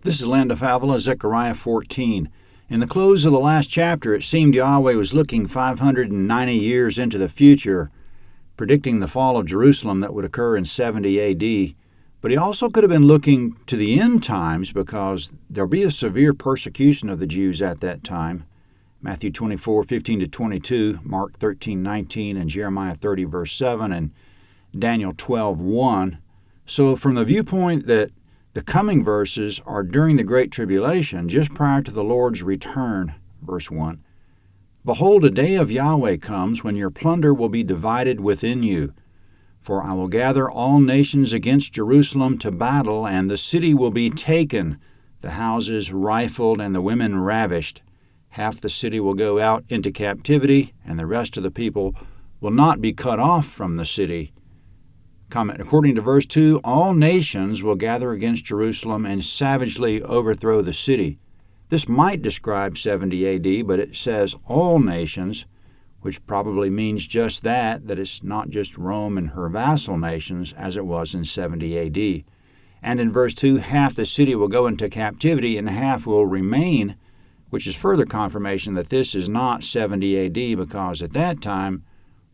This is Land of Havilah, Zechariah 14. In the close of the last chapter, it seemed Yahweh was looking 590 years into the future, predicting the fall of Jerusalem that would occur in 70 A.D., but he also could have been looking to the end times because there'll be a severe persecution of the Jews at that time. Matthew 24:15-22, Mark 13:19, and Jeremiah 30, verse 7, and Daniel 12:1. So from the viewpoint that the coming verses are during the Great Tribulation, just prior to the Lord's return, verse 1. Behold, a day of Yahweh comes when your plunder will be divided within you. For I will gather all nations against Jerusalem to battle, and the city will be taken, the houses rifled, and the women ravished. Half the city will go out into captivity, and the rest of the people will not be cut off from the city. Comment, according to verse 2, all nations will gather against Jerusalem and savagely overthrow the city. This might describe 70 A.D., but it says all nations, which probably means just that it's not just Rome and her vassal nations as it was in 70 A.D. And in verse 2, half the city will go into captivity and half will remain, which is further confirmation that this is not 70 A.D. because at that time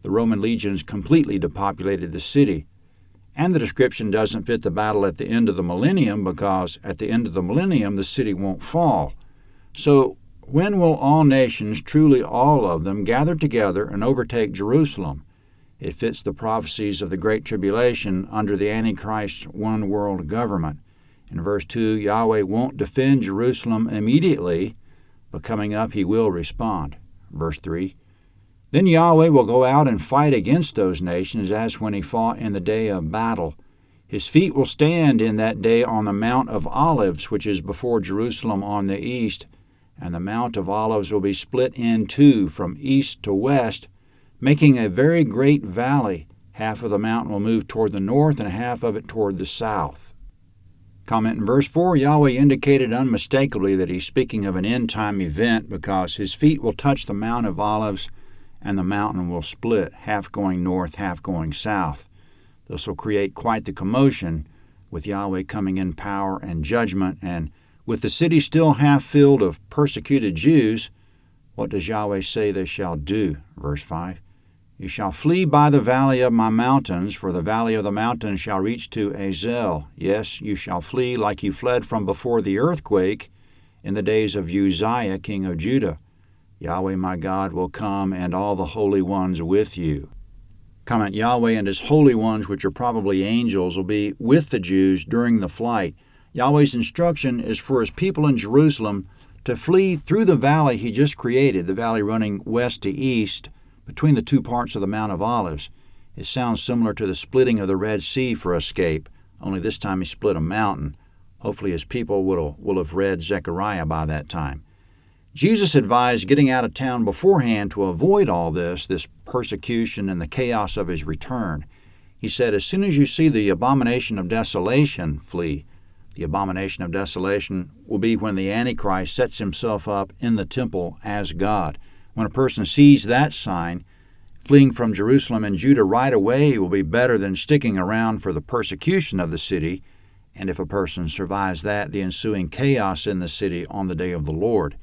the Roman legions completely depopulated the city. And the description doesn't fit the battle at the end of the millennium because at the end of the millennium the city won't fall. So when will all nations, truly all of them, gather together and overtake Jerusalem? It fits the prophecies of the Great Tribulation under the Antichrist's one-world government. In verse 2, Yahweh won't defend Jerusalem immediately, but coming up he will respond. Verse 3, then Yahweh will go out and fight against those nations as when he fought in the day of battle. His feet will stand in that day on the Mount of Olives, which is before Jerusalem on the east, and the Mount of Olives will be split in two from east to west, making a very great valley. Half of the mountain will move toward the north and half of it toward the south. Comment in verse 4, Yahweh indicated unmistakably that he's speaking of an end-time event because his feet will touch the Mount of Olives and the mountain will split, half going north, half going south. This will create quite the commotion with Yahweh coming in power and judgment, and with the city still half filled of persecuted Jews, what does Yahweh say they shall do? Verse 5, you shall flee by the valley of my mountains, for the valley of the mountains shall reach to Azel. Yes, you shall flee like you fled from before the earthquake in the days of Uzziah, king of Judah. Yahweh my God will come, and all the holy ones with you. Comment, Yahweh and his holy ones, which are probably angels, will be with the Jews during the flight. Yahweh's instruction is for his people in Jerusalem to flee through the valley he just created, the valley running west to east between the two parts of the Mount of Olives. It sounds similar to the splitting of the Red Sea for escape, only this time he split a mountain. Hopefully his people will have read Zechariah by that time. Jesus advised getting out of town beforehand to avoid all this persecution and the chaos of his return. He said, as soon as you see the abomination of desolation, flee. The abomination of desolation will be when the Antichrist sets himself up in the temple as God. When a person sees that sign, fleeing from Jerusalem and Judah right away will be better than sticking around for the persecution of the city, and if a person survives that, the ensuing chaos in the city on the day of the Lord.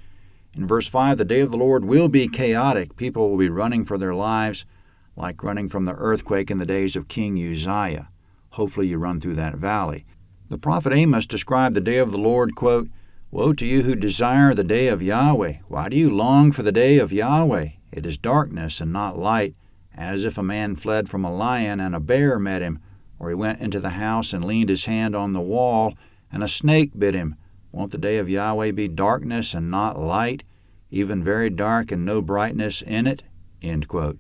In verse 5, the day of the Lord will be chaotic. People will be running for their lives like running from the earthquake in the days of King Uzziah. Hopefully you run through that valley. The prophet Amos described the day of the Lord, quote, woe to you who desire the day of Yahweh. Why do you long for the day of Yahweh? It is darkness and not light, as if a man fled from a lion and a bear met him, or he went into the house and leaned his hand on the wall, and a snake bit him. Won't the day of Yahweh be darkness and not light, even very dark and no brightness in it? End quote.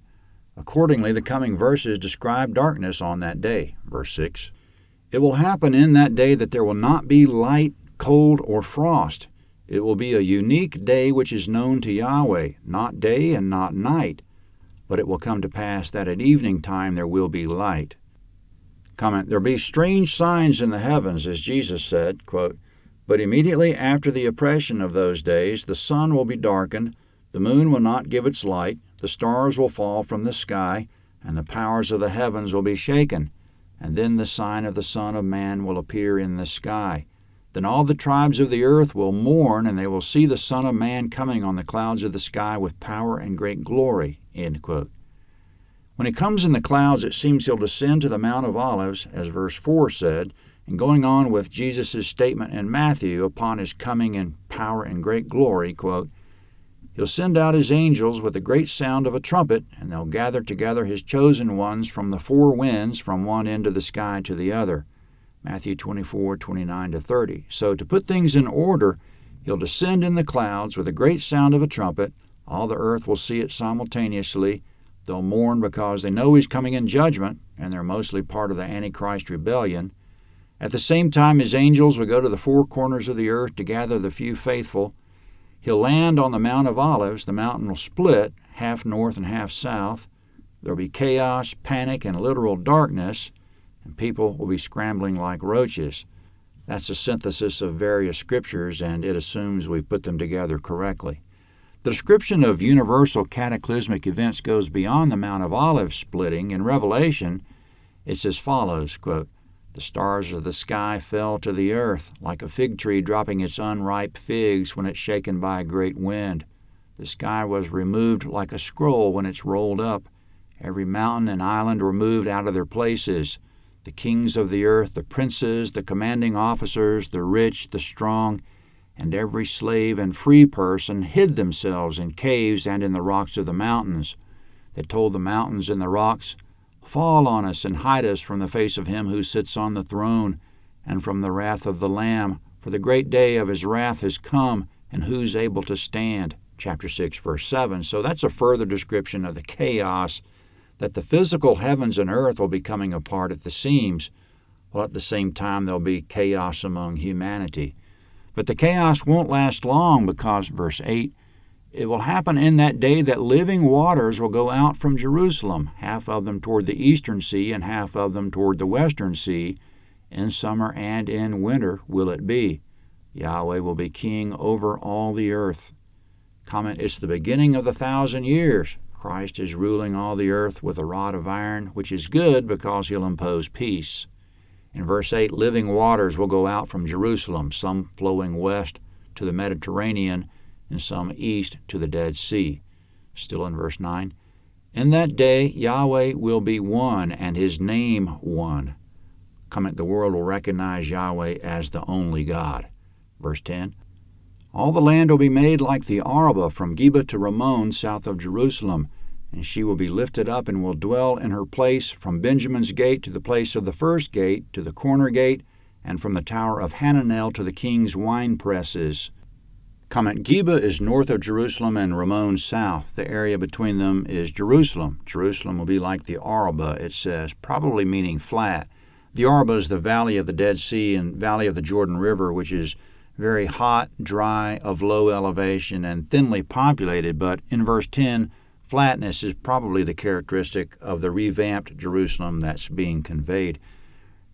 Accordingly, the coming verses describe darkness on that day. Verse 6, it will happen in that day that there will not be light, cold, or frost. It will be a unique day which is known to Yahweh, not day and not night. But it will come to pass that at evening time there will be light. Comment, there will be strange signs in the heavens, as Jesus said, quote, but immediately after the oppression of those days, the sun will be darkened, the moon will not give its light, the stars will fall from the sky, and the powers of the heavens will be shaken. And then the sign of the Son of Man will appear in the sky. Then all the tribes of the earth will mourn, and they will see the Son of Man coming on the clouds of the sky with power and great glory." End quote. When he comes in the clouds, it seems he'll descend to the Mount of Olives, as verse 4 said, and going on with Jesus' statement in Matthew upon his coming in power and great glory, quote, "He'll send out his angels with the great sound of a trumpet, and they'll gather together his chosen ones from the four winds, from one end of the sky to the other." Matthew 24:29-30. So to put things in order, he'll descend in the clouds with a great sound of a trumpet. All the earth will see it simultaneously. They'll mourn because they know he's coming in judgment, and they're mostly part of the Antichrist rebellion. At the same time, his angels will go to the four corners of the earth to gather the few faithful. He'll land on the Mount of Olives. The mountain will split, half north and half south. There'll be chaos, panic, and literal darkness, and people will be scrambling like roaches. That's a synthesis of various scriptures, and it assumes we put them together correctly. The description of universal cataclysmic events goes beyond the Mount of Olives splitting. In Revelation, it's as follows, quote, "The stars of the sky fell to the earth, like a fig tree dropping its unripe figs when it's shaken by a great wind. The sky was removed like a scroll when it's rolled up. Every mountain and island were moved out of their places. The kings of the earth, the princes, the commanding officers, the rich, the strong, and every slave and free person hid themselves in caves and in the rocks of the mountains. They told the mountains and the rocks, 'Fall on us and hide us from the face of him who sits on the throne and from the wrath of the Lamb, for the great day of his wrath has come, and who's able to stand?'" Chapter 6, verse 7. So that's a further description of the chaos, that the physical heavens and earth will be coming apart at the seams, while at the same time there'll be chaos among humanity. But the chaos won't last long because, verse 8, "It will happen in that day that living waters will go out from Jerusalem, half of them toward the eastern sea and half of them toward the western sea. In summer and in winter will it be. Yahweh will be king over all the earth." Comment, "It's the beginning of the 1,000 years. Christ is ruling all the earth with a rod of iron, which is good because he'll impose peace." In verse 8, living waters will go out from Jerusalem, some flowing west to the Mediterranean and some east to the Dead Sea. Still in verse 9, "In that day Yahweh will be one, and his name one." Comment, "The world will recognize Yahweh as the only God." Verse 10, "All the land will be made like the Arabah from Geba to Ramon south of Jerusalem, and she will be lifted up and will dwell in her place from Benjamin's gate to the place of the first gate, to the corner gate, and from the tower of Hananel to the king's wine presses." Comment, "Geba is north of Jerusalem and Ramon south. The area between them is Jerusalem. Jerusalem will be like the Arabah," it says, probably meaning flat. The Arabah is the valley of the Dead Sea and valley of the Jordan River, which is very hot, dry, of low elevation, and thinly populated, but in verse 10, flatness is probably the characteristic of the revamped Jerusalem that's being conveyed.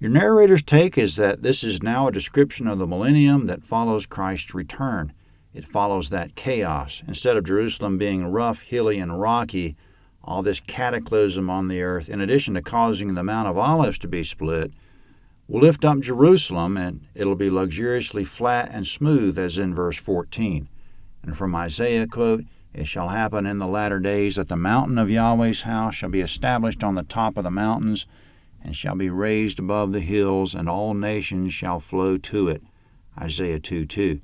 Your narrator's take is that this is now a description of the millennium that follows Christ's return. It follows that chaos. Instead of Jerusalem being rough, hilly, and rocky, all this cataclysm on the earth, in addition to causing the Mount of Olives to be split, will lift up Jerusalem, and it'll be luxuriously flat and smooth, as in verse 14. And from Isaiah, quote, "It shall happen in the latter days that the mountain of Yahweh's house shall be established on the top of the mountains, and shall be raised above the hills, and all nations shall flow to it." Isaiah 2:2.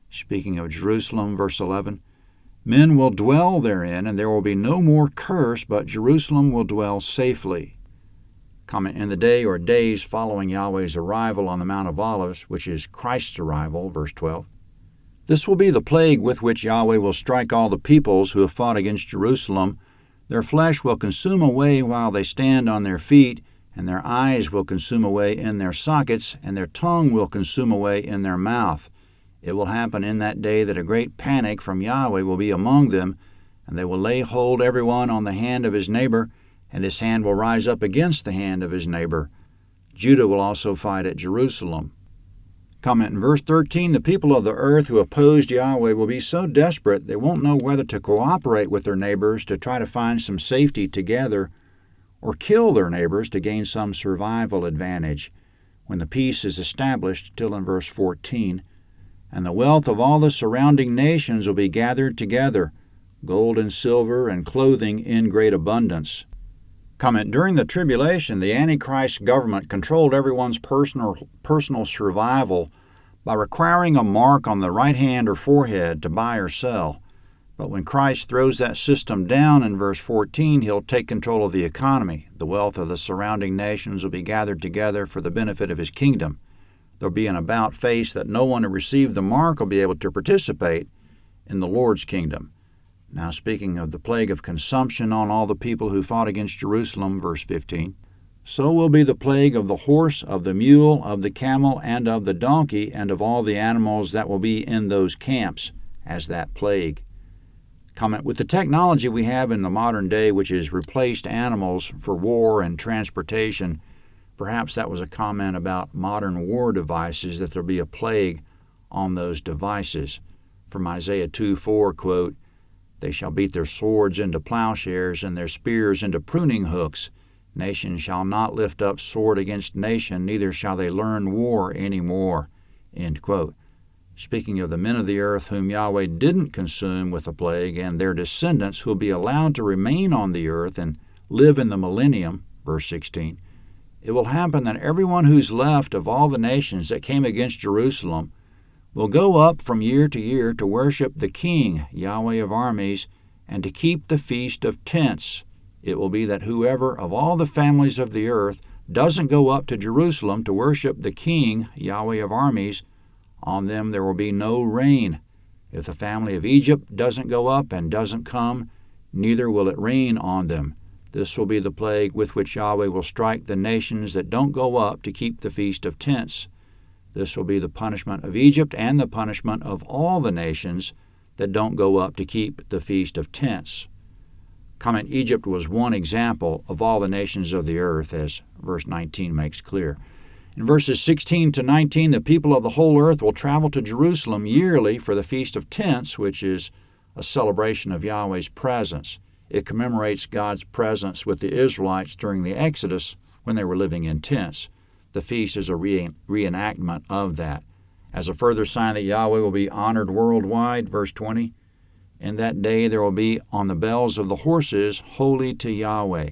Speaking of Jerusalem, verse 11, "Men will dwell therein, and there will be no more curse, but Jerusalem will dwell safely." Comment, "In the day or days following Yahweh's arrival on the Mount of Olives," which is Christ's arrival, verse 12, "this will be the plague with which Yahweh will strike all the peoples who have fought against Jerusalem. Their flesh will consume away while they stand on their feet, and their eyes will consume away in their sockets, and their tongue will consume away in their mouth. It will happen in that day that a great panic from Yahweh will be among them, and they will lay hold every one on the hand of his neighbor, and his hand will rise up against the hand of his neighbor. Judah will also fight at Jerusalem." Comment, in verse 13, "The people of the earth who opposed Yahweh will be so desperate they won't know whether to cooperate with their neighbors to try to find some safety together, or kill their neighbors to gain some survival advantage. when the peace is established, till in verse 14. And the wealth of all the surrounding nations will be gathered together, gold and silver and clothing in great abundance. Comment, during the tribulation, the Antichrist government controlled everyone's personal survival by requiring a mark on the right hand or forehead to buy or sell. But when Christ throws that system down in verse 14, he'll take control of the economy. The wealth of the surrounding nations will be gathered together for the benefit of his kingdom. There'll be an about face that no one who received the mark will be able to participate in the Lord's kingdom. Now, speaking of the plague of consumption on all the people who fought against Jerusalem, verse 15, so will be the plague of the horse, of the mule, of the camel, and of the donkey, and of all the animals that will be in those camps, as that plague. Comment, with the technology we have in the modern day, which has replaced animals for war and transportation, perhaps that was a comment about modern war devices, that there'll be a plague on those devices. From Isaiah 2:4, quote, they shall beat their swords into plowshares and their spears into pruning hooks. Nation shall not lift up sword against nation, neither shall they learn war any more. End quote. Speaking of the men of the earth whom Yahweh didn't consume with the plague, and their descendants who will be allowed to remain on the earth and live in the millennium, verse 16, it will happen that everyone who's left of all the nations that came against Jerusalem will go up from year to year to worship the King, Yahweh of armies, and to keep the Feast of Tents. It will be that whoever of all the families of the earth doesn't go up to Jerusalem to worship the King, Yahweh of armies, on them there will be no rain. If the family of Egypt doesn't go up and doesn't come, neither will it rain on them. This will be the plague with which Yahweh will strike the nations that don't go up to keep the Feast of Tents. This will be the punishment of Egypt and the punishment of all the nations that don't go up to keep the Feast of Tents. Comment, Egypt was one example of all the nations of the earth, as verse 19 makes clear. In verses 16 to 19, the people of the whole earth will travel to Jerusalem yearly for the Feast of Tents, which is a celebration of Yahweh's presence. It commemorates God's presence with the Israelites during the Exodus when they were living in tents. The feast is a reenactment of that. As a further sign that Yahweh will be honored worldwide, verse 20, in that day there will be on the bells of the horses, holy to Yahweh.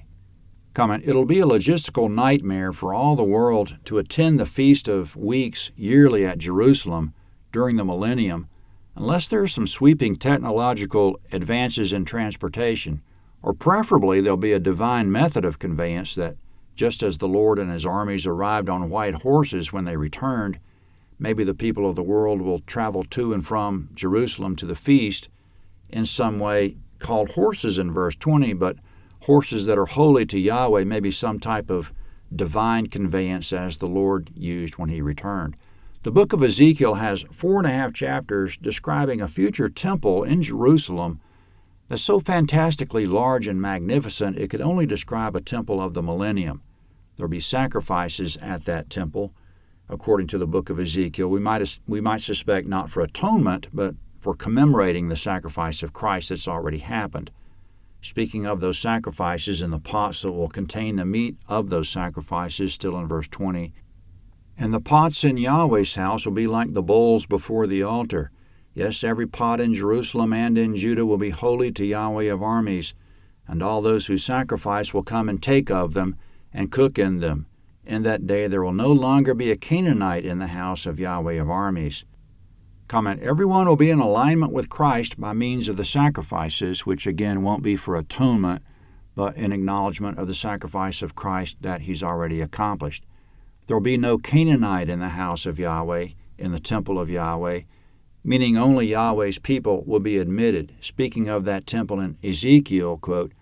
Comment, it'll be a logistical nightmare for all the world to attend the Feast of Weeks yearly at Jerusalem during the millennium, unless there are some sweeping technological advances in transportation, or preferably there'll be a divine method of conveyance that, just as the Lord and his armies arrived on white horses when they returned, maybe the people of the world will travel to and from Jerusalem to the feast in some way called horses in verse 20, but horses that are holy to Yahweh, maybe some type of divine conveyance as the Lord used when he returned. The book of Ezekiel has 4.5 chapters describing a future temple in Jerusalem that's so fantastically large and magnificent it could only describe a temple of the millennium. There'll be sacrifices at that temple, according to the book of Ezekiel. We might suspect not for atonement, but for commemorating the sacrifice of Christ that's already happened. Speaking of those sacrifices and the pots that will contain the meat of those sacrifices, still in verse 20, and the pots in Yahweh's house will be like the bowls before the altar. Yes, every pot in Jerusalem and in Judah will be holy to Yahweh of armies, and all those who sacrifice will come and take of them and cook in them. In that day there will no longer be a Canaanite in the house of Yahweh of armies. Comment, everyone will be in alignment with Christ by means of the sacrifices, which again won't be for atonement, but in acknowledgement of the sacrifice of Christ that he's already accomplished. There will be no Canaanite in the house of Yahweh, in the temple of Yahweh, meaning only Yahweh's people will be admitted. Speaking of that temple in Ezekiel, quote,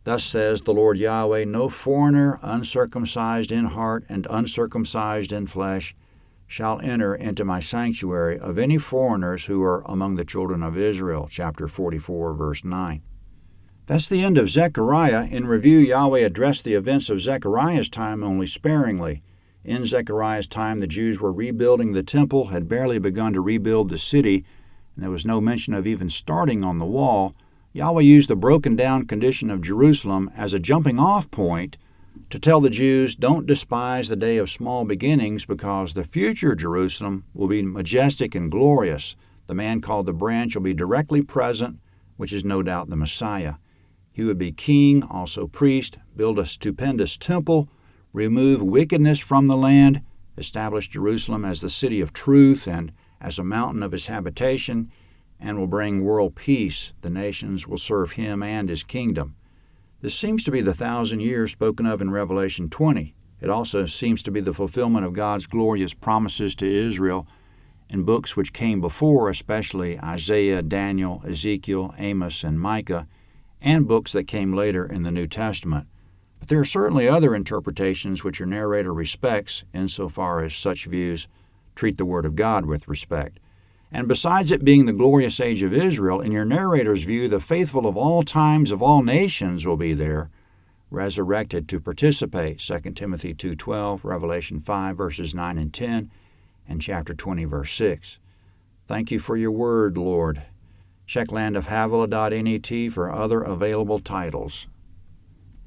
thus says the Lord Yahweh, no foreigner, uncircumcised in heart and uncircumcised in flesh, shall enter into my sanctuary of any foreigners who are among the children of Israel, chapter 44, verse 9. That's the end of Zechariah. In review, Yahweh addressed the events of Zechariah's time only sparingly. In Zechariah's time, the Jews were rebuilding the temple, had barely begun to rebuild the city, and there was no mention of even starting on the wall. Yahweh used the broken-down condition of Jerusalem as a jumping-off point to tell the Jews, don't despise the day of small beginnings, because the future Jerusalem will be majestic and glorious. The man called the branch will be directly present, which is no doubt the Messiah. He would be king, also priest, build a stupendous temple, remove wickedness from the land, establish Jerusalem as the city of truth and as a mountain of his habitation, and will bring world peace. The nations will serve him and his kingdom. This seems to be the 1,000 years spoken of in Revelation 20. It also seems to be the fulfillment of God's glorious promises to Israel in books which came before, especially Isaiah, Daniel, Ezekiel, Amos, and Micah, and books that came later in the New Testament. But there are certainly other interpretations which your narrator respects, insofar as such views treat the Word of God with respect. And besides it being the glorious age of Israel, in your narrator's view, the faithful of all times, of all nations, will be there, resurrected to participate, 2 Timothy 2:12, Revelation 5, verses 9 and 10, and chapter 20, verse 6. Thank you for your word, Lord. Check landofhavilah.net for other available titles.